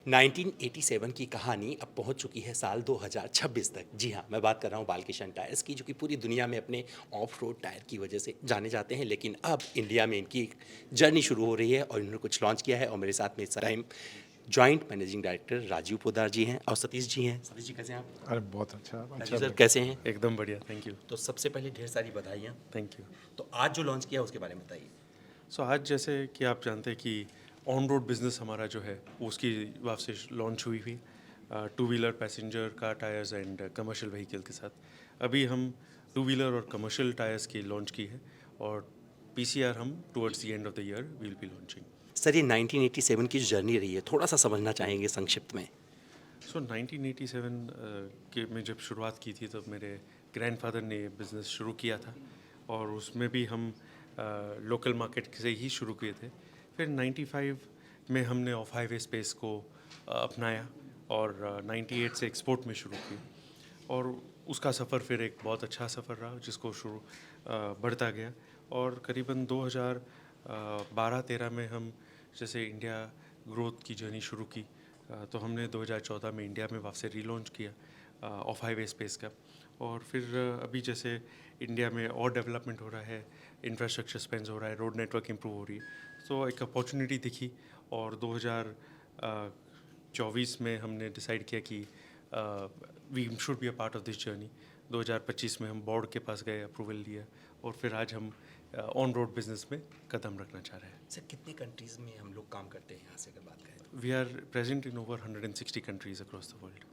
1987 की कहानी अब पहुंच चुकी है साल 2026 तक। जी हाँ, मैं बात कर रहा हूँ बालकिशन टायर्स की, जो कि पूरी दुनिया में अपने ऑफ रोड टायर की वजह से जाने जाते हैं। लेकिन अब इंडिया में इनकी एक जर्नी शुरू हो रही है और इन्होंने कुछ लॉन्च किया है। और मेरे साथ में इस time joint managing director Rajeev Poddar ji हैं और सतीश जी हैं। सतीश जी कैसे हैं आप? अरे बहुत अच्छा अच्छा राजीव सर लगा। कैसे हैं? एकदम बढ़िया, थैंक यू। तो सबसे पहले ढेर सारी बधाइयाँ। Thank you. तो आज जो लॉन्च किया उसके बारे में बताइए। सो आज जैसे कि आप जानते हैं कि ऑन रोड बिजनेस हमारा जो है वो उसकी वापसी लॉन्च हुई हुई two wheeler passenger car tyres and commercial vehicle के साथ। अभी हम टू व्हीलर और कमर्शियल टायर्स की लॉन्च की है और पीसीआर हम towards the end of the year will be launching. Sir, ये 1987 की जर्नी रही है, थोड़ा सा समझना चाहेंगे संक्षिप्त में। सो 1987 के में जब शुरुआत की थी तब मेरे ग्रैंडफादर ने बिज़नेस शुरू किया था और उसमें भी हम लोकल मार्केट से ही शुरू किए थे। फिर 95 में हमने ऑफ हाईवे स्पेस को अपनाया और 98 से एक्सपोर्ट में शुरू किया और उसका सफ़र फिर एक बहुत अच्छा सफ़र रहा जिसको शुरू बढ़ता गया और करीबन 2012-13 में हम जैसे इंडिया ग्रोथ की जर्नी शुरू की तो हमने 2014 में इंडिया में वापस रीलॉन्च किया ऑफ हाईवे स्पेस का। और फिर अभी जैसे इंडिया में और डेवलपमेंट हो रहा है, इंफ्रास्ट्रक्चर स्पेंस हो रहा है, रोड नेटवर्क इम्प्रूव हो रही है, तो एक अपॉर्चुनिटी दिखी और 2024 में हमने डिसाइड किया कि we should be a part of this journey. 2025 में हम बोर्ड के पास गए, अप्रूवल लिया और फिर आज हम ऑन रोड बिजनेस में कदम रखना चाह रहे हैं। सर, कितनी कंट्रीज़ में हम लोग काम करते हैं यहाँ से अगर बात करें तो? We are present in over 160 countries across the world.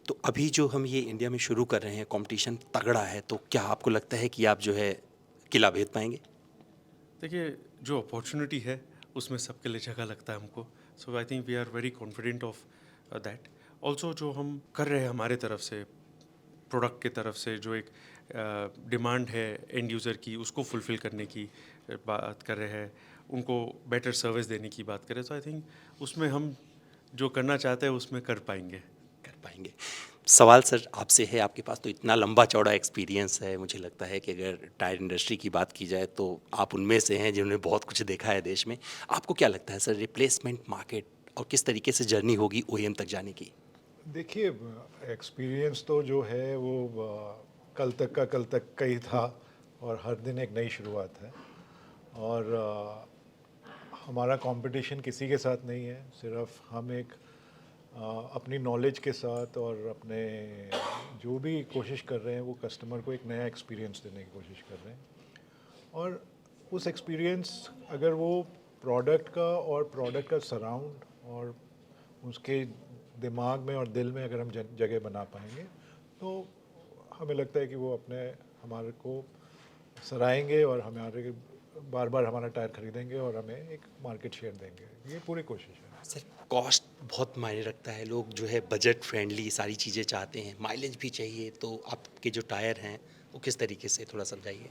तो अभी जो हम ये इंडिया में शुरू कर रहे हैं, कंपटीशन तगड़ा है, तो क्या आपको लगता है कि आप जो है किला भेद पाएंगे? देखिए, जो अपॉर्चुनिटी है उसमें सबके लिए जगह लगता है हमको। So I think we are very confident of that. Also जो हम कर रहे हैं हमारे तरफ से, प्रोडक्ट के तरफ से जो एक डिमांड है एंड यूज़र की, उसको फुलफ़िल करने की बात कर रहे हैं, उनको बेटर सर्विस देने की बात करें, तो आई थिंक उसमें हम जो करना चाहते हैं उसमें कर पाएंगे। कर पाएंगे। सवाल सर आपसे है, आपके पास तो इतना लंबा चौड़ा एक्सपीरियंस है, मुझे लगता है कि अगर टायर इंडस्ट्री की बात की जाए तो आप उनमें से हैं जिन्होंने बहुत कुछ देखा है देश में। आपको क्या लगता है सर, रिप्लेसमेंट मार्केट और किस तरीके से जर्नी होगी ओईएम तक जाने की? देखिए, एक्सपीरियंस तो जो है वो कल तक का ही था और हर दिन एक नई शुरुआत है। और हमारा कंपटीशन किसी के साथ नहीं है, सिर्फ हम एक अपनी नॉलेज के साथ और अपने जो भी कोशिश कर रहे हैं वो कस्टमर को एक नया एक्सपीरियंस देने की कोशिश कर रहे हैं। और उस एक्सपीरियंस अगर वो प्रोडक्ट का और प्रोडक्ट का सराउंड और उसके दिमाग में और दिल में अगर हम जगह बना पाएंगे तो हमें लगता है कि वो अपने हमारे को सराहेंगे और हमारे बार बार हमारा टायर खरीदेंगे और हमें एक मार्केट शेयर देंगे। ये पूरी कोशिश है। सर, कॉस्ट बहुत मायने रखता है, लोग जो है बजट फ्रेंडली सारी चीज़ें चाहते हैं, माइलेज भी चाहिए, तो आपके जो टायर हैं वो किस तरीके से, थोड़ा समझाइए।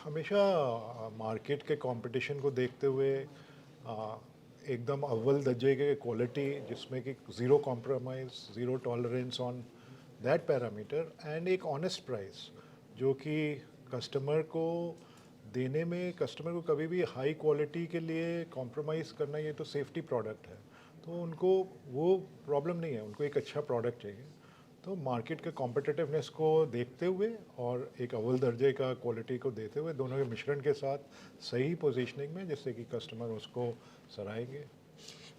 हमेशा मार्केट के कंपटीशन को देखते हुए एकदम अव्वल दर्जे के क्वालिटी जिसमें कि zero compromise, zero tolerance on that parameter and एक ऑनेस्ट प्राइस जो कि कस्टमर को देने में, कस्टमर को कभी भी हाई क्वालिटी के लिए कॉम्प्रोमाइज़ करना, ये तो सेफ्टी प्रोडक्ट है तो उनको वो प्रॉब्लम नहीं है, उनको एक अच्छा प्रोडक्ट चाहिए। तो मार्केट के कॉम्पिटिटिवनेस को देखते हुए और एक अव्वल दर्जे का क्वालिटी को देते हुए दोनों के मिश्रण के साथ सही पोजीशनिंग में, जिससे कि कस्टमर उसको सराहेंगे।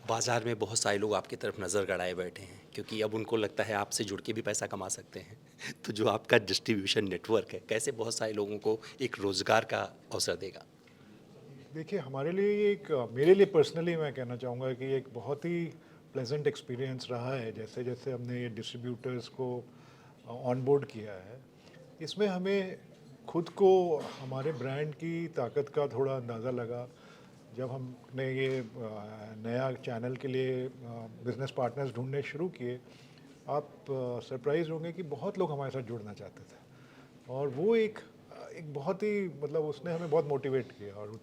बाज़ार में बहुत सारे लोग आपकी तरफ नज़र गड़ाए बैठे हैं क्योंकि अब उनको लगता है आपसे जुड़ के भी पैसा कमा सकते हैं। तो जो आपका डिस्ट्रीब्यूशन नेटवर्क है, कैसे बहुत सारे लोगों को एक रोज़गार का अवसर देगा? देखिए, हमारे लिए ये एक, मेरे लिए पर्सनली मैं कहना चाहूँगा कि एक बहुत ही प्लेजेंट एक्सपीरियंस रहा है। जैसे जैसे हमने ये डिस्ट्रीब्यूटर्स को ऑन बोर्ड किया है, इसमें हमें खुद को, हमारे ब्रांड की ताकत का थोड़ा अंदाज़ा लगा। जब हमने ये नया चैनल के लिए बिज़नेस पार्टनर्स ढूंढने शुरू किए, आप सरप्राइज होंगे कि बहुत लोग हमारे साथ जुड़ना चाहते थे और वो एक बहुत ही, मतलब उसने हमें बहुत मोटिवेट किया और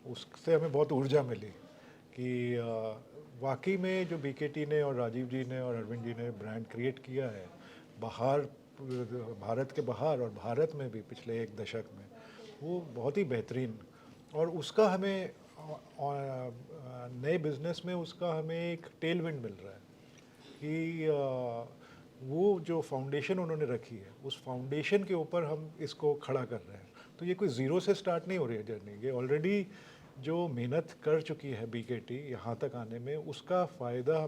उससे हमें बहुत ऊर्जा मिली कि वाकई में जो बीकेटी ने और राजीव जी ने और अरविंद जी ने ब्रांड क्रिएट किया है बाहर, भारत के बाहर और भारत में भी पिछले एक दशक में, वो बहुत ही बेहतरीन। और उसका हमें नए बिज़नेस में उसका हमें एक टेल विंड मिल रहा है। कि वो जो फाउंडेशन उन्होंने रखी है, उस फाउंडेशन के ऊपर हम इसको खड़ा कर रहे हैं। तो ये कोई ज़ीरो से स्टार्ट नहीं हो रही है जर्नी, ये ऑलरेडी जो मेहनत कर चुकी है बीकेटी यहाँ तक आने में, उसका फ़ायदा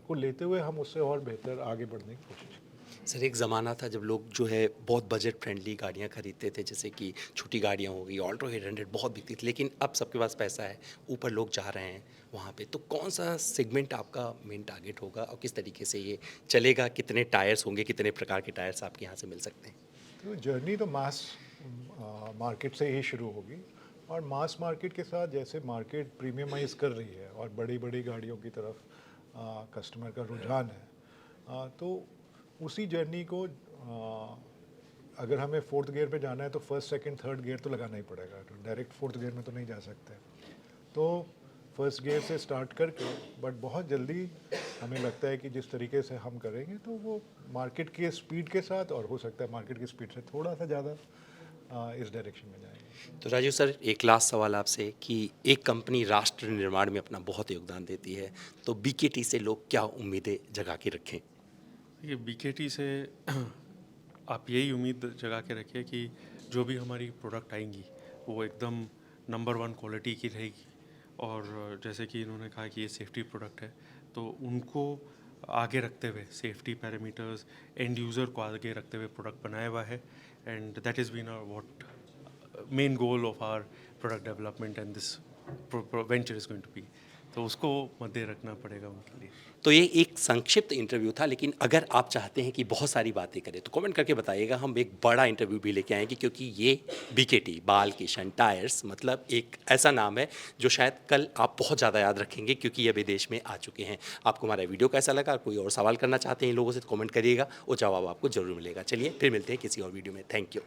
को लेते हुए हम उससे और बेहतर आगे बढ़ने की कोशिश करें। सर एक ज़माना था जब लोग जो है बहुत बजट फ्रेंडली गाड़ियाँ खरीदते थे, जैसे कि छोटी गाड़ियाँ हो गई, ऑल्टो 800 बहुत बिकती थी, लेकिन अब सबके पास पैसा है, ऊपर लोग जा रहे हैं वहाँ पे। तो कौन सा सेगमेंट आपका मेन टारगेट होगा और किस तरीके से ये चलेगा? कितने टायर्स होंगे, कितने प्रकार के टायर्स आपके यहाँ से मिल सकते हैं? तो जर्नी तो मास मार्केट से ही शुरू होगी, और मास मार्केट के साथ जैसे मार्केट प्रीमियमाइज कर रही है और बड़ी बड़ी गाड़ियों की तरफ कस्टमर का रुझान है, तो उसी जर्नी को अगर हमें फोर्थ गियर पे जाना है तो फर्स्ट सेकंड थर्ड गियर तो लगाना ही पड़ेगा, तो डायरेक्ट फोर्थ गियर में तो नहीं जा सकते। तो फर्स्ट गियर से स्टार्ट करके, बट बहुत जल्दी हमें लगता है कि जिस तरीके से हम करेंगे तो वो मार्केट के स्पीड के साथ, और हो सकता है मार्केट की स्पीड से थोड़ा सा ज़्यादा इस डायरेक्शन में जाएंगे। तो राजीव सर एक लास्ट सवाल आपसे कि एक कंपनी राष्ट्र निर्माण में अपना बहुत योगदान देती है, तो बीकेटी से लोग क्या उम्मीदें जगा के रखें? ये बीकेटी से आप यही उम्मीद जगा के रखिए कि जो भी हमारी प्रोडक्ट आएंगी वो एकदम नंबर 1 क्वालिटी की रहेगी, और जैसे कि इन्होंने कहा कि ये सेफ्टी प्रोडक्ट है, तो उनको आगे रखते हुए, सेफ्टी पैरामीटर्स, एंड यूज़र को आगे रखते हुए प्रोडक्ट बनाया हुआ है, and that is been our what main goal of our product development and this venture is going to be. तो उसको मद्दे रखना पड़ेगा उनके लिए। तो ये एक संक्षिप्त इंटरव्यू था, लेकिन अगर आप चाहते हैं कि बहुत सारी बातें करें तो कमेंट करके बताइएगा, हम एक बड़ा इंटरव्यू भी लेके आएंगे, क्योंकि ये बीकेटी बाल किशन टायर्स मतलब एक ऐसा नाम है जो शायद कल आप बहुत ज़्यादा याद रखेंगे, क्योंकि ये विदेश में आ चुके हैं। आपको हमारा वीडियो कैसा लगा? कोई और सवाल करना चाहते हैं इन लोगों से तो कमेंट करिएगा, वो जवाब आपको जरूर मिलेगा। चलिए फिर मिलते हैं किसी और वीडियो में। Thank you.